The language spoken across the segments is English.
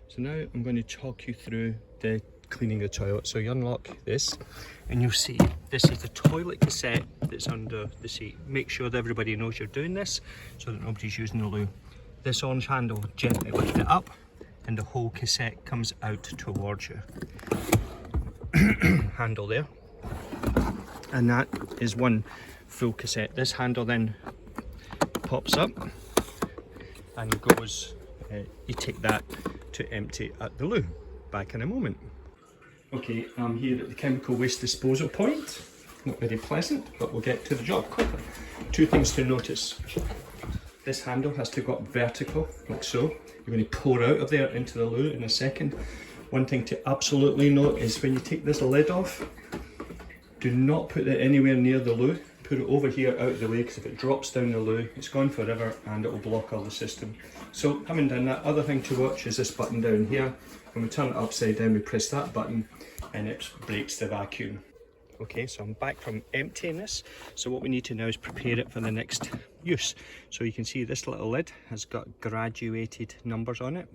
So now I'm going to talk you through the cleaning the toilet. So you unlock this and you'll see this is the toilet cassette that's under the seat. Make sure that everybody knows you're doing this so that nobody's using the loo. This orange handle, gently lift it up and the whole cassette comes out towards you. Handle there. And that is one full cassette. This handle then pops up and goes, you take that to empty at the loo. Back in a moment. Okay, I'm here at the chemical waste disposal point. Not very pleasant, but we'll get to the job quickly. Two things to notice. This handle has to go up vertical, like so. You're going to pour out of there into the loo in a second. One thing to absolutely note is when you take this lid off, do not put it anywhere near the loo. Put it over here out of the way, because if it drops down the loo, it's gone forever and it will block all the system. So having done that, other thing to watch is this button down here. When we turn it upside down, we press that button and it breaks the vacuum. Okay, so I'm back from emptying this. So what we need to now is prepare it for the next use. So you can see this little lid has got graduated numbers on it.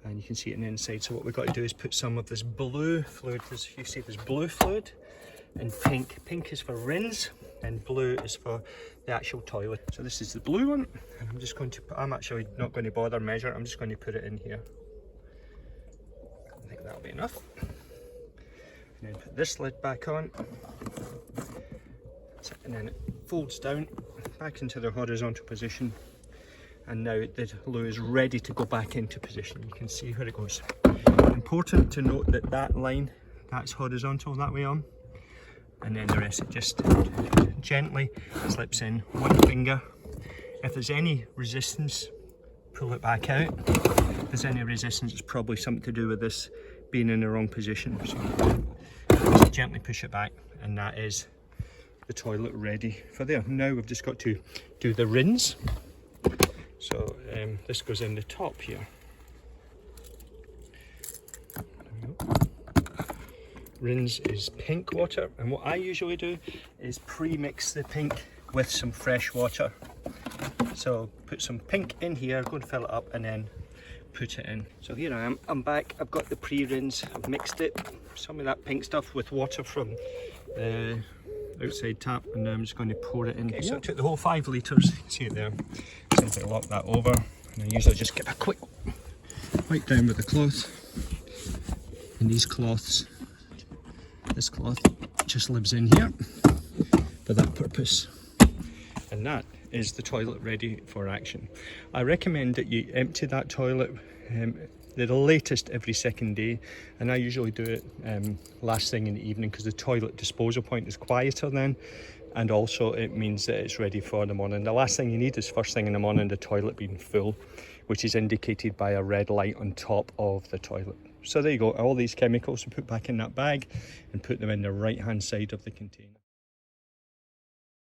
And you can see it on the inside. So what we've got to do is put some of this blue fluid. As you see, there's blue fluid and pink. Pink is for rinse and blue is for the actual toilet. So this is the blue one. And I'm just going to put, I'm actually not going to bother measure. I'm just going to put it in here. I think that'll be enough. And then put this lid back on. And then it folds down back into the horizontal position. And now the loo is ready to go back into position. You can see where it goes. Important to note that that line, that's horizontal that way on. And then the rest, it just gently slips in one finger. If there's any resistance, pull it back out. If there's any resistance, it's probably something to do with this being in the wrong position. So just gently push it back, and that is the toilet ready for there. Now we've just got to do the rinse. So this goes in the top here. Rinse is pink water, and what I usually do is pre-mix the pink with some fresh water. So put some pink in here, go and fill it up and then put it in. So here I am, I'm back, I've got the pre-rinse, I've mixed it, some of that pink stuff with water from the outside tap, and now I'm just going to pour it in. Okay, so I took the whole 5 litres, you can see it there. Simply lock that over, and I usually just give a quick wipe down with the cloth. And these cloths, this cloth just lives in here for that purpose. And that is the toilet ready for action. I recommend that you empty that toilet the latest every second day, and I usually do it last thing in the evening, because the toilet disposal point is quieter then, and also it means that it's ready for the morning. The last thing you need is first thing in the morning the toilet being full, which is indicated by a red light on top of the toilet. So there you go, all these chemicals we put back in that bag and put them in the right hand side of the container.